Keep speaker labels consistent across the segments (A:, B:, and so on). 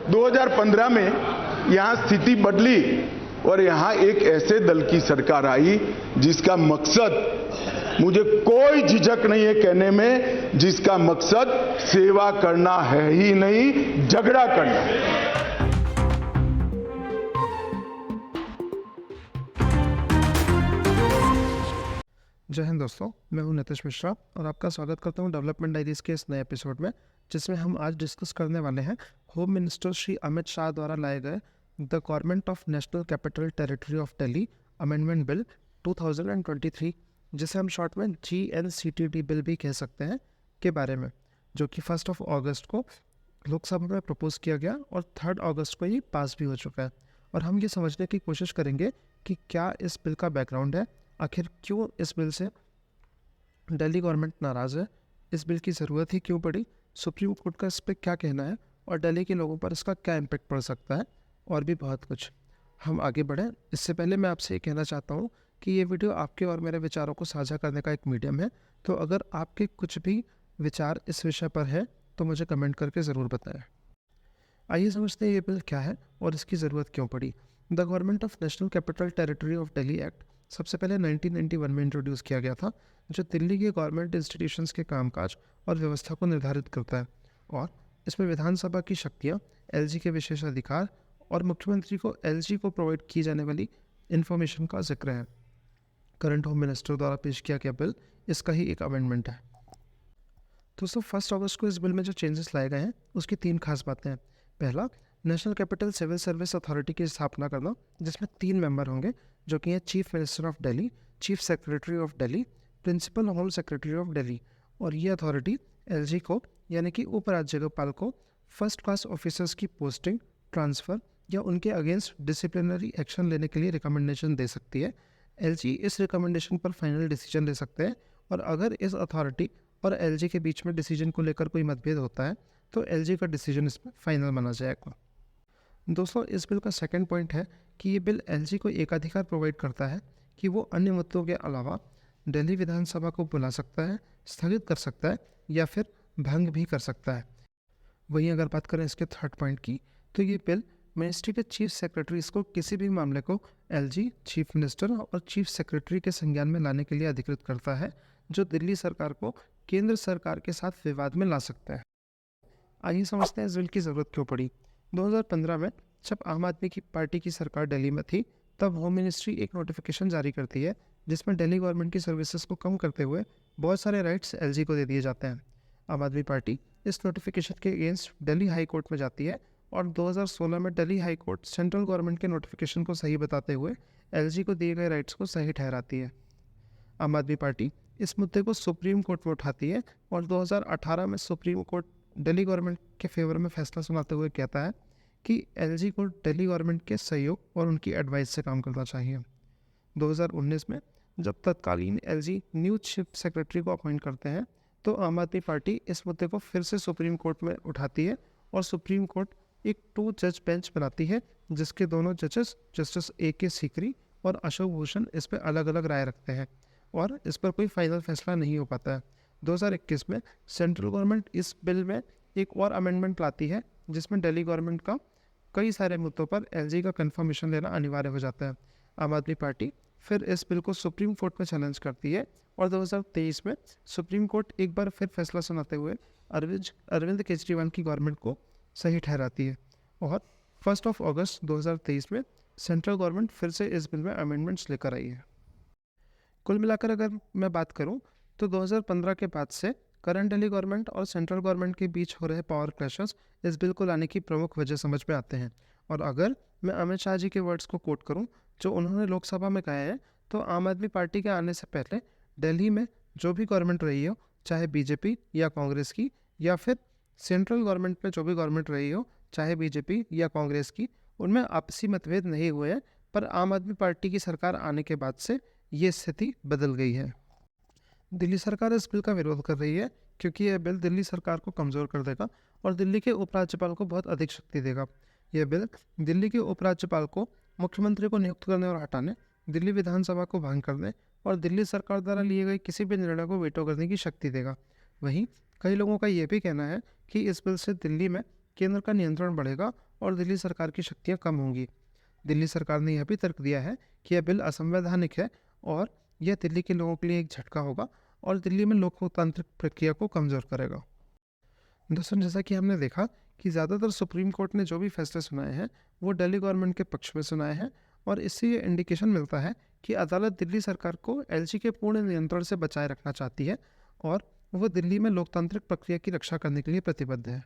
A: 2015 में यहाँ स्थिति बदली और यहाँ एक ऐसे दल की सरकार आई जिसका मकसद, मुझे कोई झिझक नहीं है कहने में, जिसका मकसद सेवा करना है ही नहीं, झगड़ा करना है।
B: जय हिंद दोस्तों, मैं हूं नितिश मिश्रा और आपका स्वागत करता हूं डेवलपमेंट डायरीज के इस नए एपिसोड में, जिसमें हम आज डिस्कस करने वाले हैं होम मिनिस्टर श्री अमित शाह द्वारा लाए गए the government of national capital territory of Delhi amendment bill 2023, जिसे हम शॉर्ट में GNCTD बिल भी कह सकते हैं, के बारे में, जो कि 1 अगस्त को लोकसभा में प्रपोज किया गया और 3 अगस्त को ये पास भी हो चुका है। और हम ये समझने की कोशिश करेंगे कि क्या इस बिल का बैकग्राउंड है, आखिर क्यों इस बिल से दिल्ली गवर्नमेंट नाराज़ है, इस बिल की ज़रूरत ही क्यों पड़ी, सुप्रीम कोर्ट का इस पर क्या कहना है और दिल्ली के लोगों पर इसका क्या इम्पैक्ट पड़ सकता है, और भी बहुत कुछ। हम आगे बढ़ें इससे पहले मैं आपसे ये कहना चाहता हूँ कि ये वीडियो आपके और मेरे विचारों को साझा करने का एक मीडियम है, तो अगर आपके कुछ भी विचार इस विषय पर है तो मुझे कमेंट करके ज़रूर बताएं। आइए समझते हैं ये बिल क्या है और इसकी ज़रूरत क्यों पड़ी। The government of national capital territory of Delhi act सबसे पहले 1991 में इंट्रोड्यूस किया गया था, जो दिल्ली के गवर्नमेंट इंस्टीट्यूशंस के कामकाज और व्यवस्था को निर्धारित करता है। और इसमें विधानसभा की शक्तियाँ, LG के विशेष अधिकार और मुख्यमंत्री को LG को प्रोवाइड की जाने वाली इन्फॉर्मेशन का जिक्र है। करंट होम मिनिस्टर द्वारा पेश किया गया बिल इसका ही एक अमेंडमेंट है। दोस्तों, 1 अगस्त को इस बिल में जो चेंजेस लाए गए हैं उसकी 3 खास बातें हैं। पहला, national capital civil service authority की स्थापना करना, जिसमें 3 मेंबर होंगे, जो कि हैं chief minister of Delhi, chief secretary of Delhi, principal home secretary of Delhi. और ये अथॉरिटी LG को, यानी कि उप राज्यपाल को, फर्स्ट क्लास ऑफिसर्स की पोस्टिंग, ट्रांसफ़र या उनके अगेंस्ट डिसिप्लिनरी एक्शन लेने के लिए रिकमेंडेशन दे सकती है। LG इस रिकमेंडेशन पर फाइनल डिसीजन ले सकते हैं, और अगर इस अथॉरिटी और LG के बीच में डिसीजन को लेकर कोई मतभेद होता है तो LG का डिसीजन इसमें फाइनल माना जाएगा। दोस्तों, इस बिल का सेकंड पॉइंट है कि ये बिल LG को एकाधिकार प्रोवाइड करता है कि वो अन्य मुद्दों के अलावा दिल्ली विधानसभा को बुला सकता है, स्थगित कर सकता है या फिर भंग भी कर सकता है। वहीं अगर बात करें इसके थर्ड पॉइंट की, तो ये बिल मिनिस्ट्री के चीफ सेक्रेटरीज को किसी भी मामले को LG, चीफ मिनिस्टर और चीफ सेक्रेटरी के संज्ञान में लाने के लिए अधिकृत करता है, जो दिल्ली सरकार को केंद्र सरकार के साथ विवाद में ला सकता है। आइए समझते हैं इस बिल की ज़रूरत क्यों पड़ी। 2015 में जब आम आदमी की पार्टी की सरकार दिल्ली में थी, तब होम मिनिस्ट्री एक नोटिफिकेशन जारी करती है जिसमें दिल्ली गवर्नमेंट की सर्विसेज को कम करते हुए बहुत सारे राइट्स LG को दे दिए जाते हैं। आम आदमी पार्टी इस नोटिफिकेशन के अगेंस्ट दिल्ली हाई कोर्ट में जाती है और 2016 में Delhi high court central government के नोटिफिकेशन को सही बताते हुए LG को दिए गए राइट्स को सही ठहराती है। आम आदमी पार्टी इस मुद्दे को सुप्रीम कोर्ट में उठाती है और 2018 में सुप्रीम कोर्ट दिल्ली गवर्नमेंट के फेवर में फैसला सुनाते हुए कहता है कि LG को दिल्ली गवर्नमेंट के सहयोग और उनकी एडवाइस से काम करना चाहिए। 2019 में जब तत्कालीन LG न्यू चीफ सेक्रेटरी को अपॉइंट करते हैं, तो आम आदमी पार्टी इस मुद्दे को फिर से सुप्रीम कोर्ट में उठाती है और सुप्रीम कोर्ट एक 2 जज बेंच बनाती है, जिसके दोनों जजेस जस्टिस AK सीकरी और अशोक भूषण इस पर अलग अलग राय रखते हैं और इस पर कोई फाइनल फैसला नहीं हो पाता है। 2021 में सेंट्रल गवर्नमेंट इस बिल में एक और अमेंडमेंट लाती है, जिसमें दिल्ली गवर्नमेंट का कई सारे मुद्दों पर LG का कंफर्मेशन लेना अनिवार्य हो जाता है। आम आदमी पार्टी फिर इस बिल को सुप्रीम कोर्ट में चैलेंज करती है और 2023 में सुप्रीम कोर्ट एक बार फिर फैसला सुनाते हुए अरविंद केजरीवाल की गवर्नमेंट को सही ठहराती है और 1 अगस्त 2023 में सेंट्रल गवर्नमेंट फिर से इस बिल में अमेंडमेंट्स लेकर आई है। कुल मिलाकर अगर मैं बात करूं तो 2015 के बाद से करंट दिल्ली गवर्नमेंट और सेंट्रल गवर्नमेंट के बीच हो रहे पावर क्लैशेस इस बिल को लाने की प्रमुख वजह समझ में आते हैं। और अगर मैं अमित शाह जी के वर्ड्स को कोट करूं, जो उन्होंने लोकसभा में कहा है, तो आम आदमी पार्टी के आने से पहले दिल्ली में जो भी गवर्नमेंट रही हो, चाहे BJP या कांग्रेस की, या फिर सेंट्रल गवर्नमेंट में जो भी गवर्नमेंट रही हो, चाहे BJP या कांग्रेस की, उनमें आपसी मतभेद नहीं हुए हैं, पर आम आदमी पार्टी की सरकार आने के बाद से ये स्थिति बदल गई है। दिल्ली सरकार इस बिल का विरोध कर रही है क्योंकि यह बिल दिल्ली सरकार को कमज़ोर कर देगा और दिल्ली के उपराज्यपाल को बहुत अधिक शक्ति देगा। यह बिल दिल्ली के उपराज्यपाल को मुख्यमंत्री को नियुक्त करने और हटाने, दिल्ली विधानसभा को भंग करने और दिल्ली सरकार द्वारा लिए गए किसी भी निर्णय को वीटो करने की शक्ति देगा। वहीं कई लोगों का ये भी कहना है कि इस बिल से दिल्ली में केंद्र का नियंत्रण बढ़ेगा और दिल्ली सरकार की शक्तियां कम होंगी। दिल्ली सरकार ने यह भी तर्क दिया है कि यह बिल असंवैधानिक है और यह दिल्ली के लोगों के लिए एक झटका होगा और दिल्ली में लोकतांत्रिक प्रक्रिया को कमज़ोर करेगा। दोस्तों, जैसा कि हमने देखा कि ज़्यादातर सुप्रीम कोर्ट ने जो भी फैसले सुनाए हैं वो दिल्ली गवर्नमेंट के पक्ष में सुनाए हैं और इससे ये इंडिकेशन मिलता है कि अदालत दिल्ली सरकार को एलजी के पूर्ण नियंत्रण से बचाए रखना चाहती है और वो दिल्ली में लोकतांत्रिक प्रक्रिया की रक्षा करने के लिए प्रतिबद्ध है।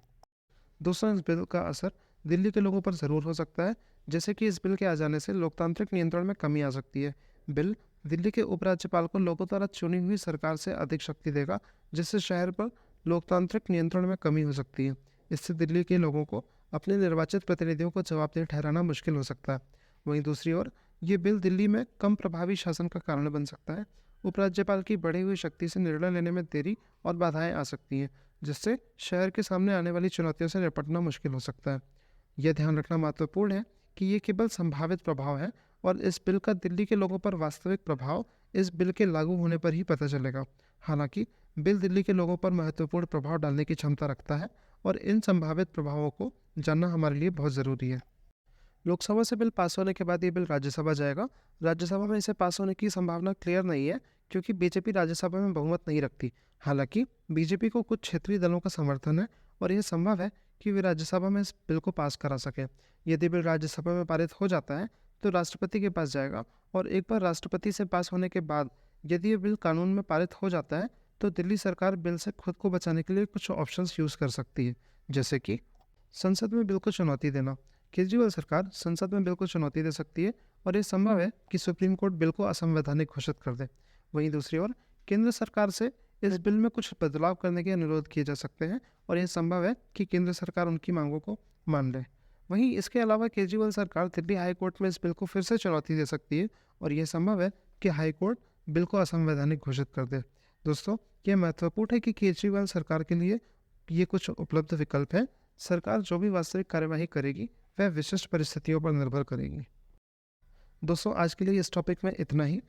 B: दोस्तों, इस बिल का असर दिल्ली के लोगों पर ज़रूर हो सकता है, जैसे कि इस बिल के आ जाने से लोकतांत्रिक नियंत्रण में कमी आ सकती है। बिल दिल्ली के उपराज्यपाल को लोगों द्वारा चुनी हुई सरकार से अधिक शक्ति देगा, जिससे शहर पर लोकतांत्रिक नियंत्रण में कमी हो सकती है। इससे दिल्ली के लोगों को अपने निर्वाचित प्रतिनिधियों को जवाबदेह ठहराना मुश्किल हो सकता है। वहीं दूसरी ओर ये बिल दिल्ली में कम प्रभावी शासन का कारण बन सकता है। उपराज्यपाल की बढ़ी हुई शक्ति से निर्णय लेने में देरी और बाधाएं आ सकती हैं, जिससे शहर के सामने आने वाली चुनौतियों से निपटना मुश्किल हो सकता है। यह ध्यान रखना महत्वपूर्ण है कि ये केवल संभावित प्रभाव है और इस बिल का दिल्ली के लोगों पर वास्तविक प्रभाव इस बिल के लागू होने पर ही पता चलेगा। हालांकि बिल दिल्ली के लोगों पर महत्वपूर्ण प्रभाव डालने की क्षमता रखता है और इन संभावित प्रभावों को जानना हमारे लिए बहुत ज़रूरी है। लोकसभा से बिल पास होने के बाद ये बिल राज्यसभा जाएगा। राज्यसभा में इसे पास होने की संभावना क्लियर नहीं है क्योंकि बीजेपी राज्यसभा में बहुमत नहीं रखती। हालांकि बीजेपी को कुछ क्षेत्रीय दलों का समर्थन है और यह संभव है कि वे राज्यसभा में इस बिल को पास करा सकें। यदि बिल राज्यसभा में पारित हो जाता है तो राष्ट्रपति के पास जाएगा और एक बार राष्ट्रपति से पास होने के बाद यदि ये बिल कानून में पारित हो जाता है तो दिल्ली सरकार बिल से खुद को बचाने के लिए कुछ ऑप्शंस यूज़ कर सकती है, जैसे कि संसद में बिल को चुनौती देना। केजरीवाल सरकार संसद में बिल को चुनौती दे सकती है और ये संभव है कि सुप्रीम कोर्ट बिल को असंवैधानिक घोषित कर दे। वहीं दूसरी ओर केंद्र सरकार से इस बिल में कुछ बदलाव करने के अनुरोध किए जा सकते हैं और यह संभव है कि केंद्र सरकार उनकी मांगों को मान ले। वहीं इसके अलावा केजरीवाल सरकार दिल्ली हाई कोर्ट में इस बिल को फिर से चुनौती दे सकती है और यह संभव है कि हाई कोर्ट बिल को असंवैधानिक घोषित कर दे। दोस्तों, यह महत्वपूर्ण है कि केजरीवाल सरकार के लिए ये कुछ उपलब्ध विकल्प हैं। सरकार जो भी वास्तविक कार्यवाही करेगी वह विशिष्ट परिस्थितियों पर निर्भर करेगी। दोस्तों, आज के लिए इस टॉपिक में इतना ही।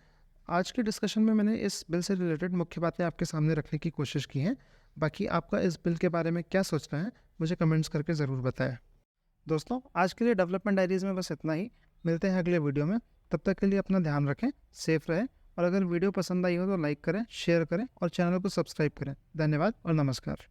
B: आज के डिस्कशन में मैंने इस बिल से रिलेटेड मुख्य बातें आपके सामने रखने की कोशिश की हैं। बाकी आपका इस बिल के बारे में क्या सोचना है मुझे कमेंट्स करके ज़रूर बताएं। दोस्तों, आज के लिए डेवलपमेंट डायरीज़ में बस इतना ही। मिलते हैं अगले वीडियो में। तब तक के लिए अपना ध्यान रखें, सेफ रहें और अगर वीडियो पसंद आई हो तो लाइक करें, शेयर करें और चैनल को सब्सक्राइब करें। धन्यवाद और नमस्कार।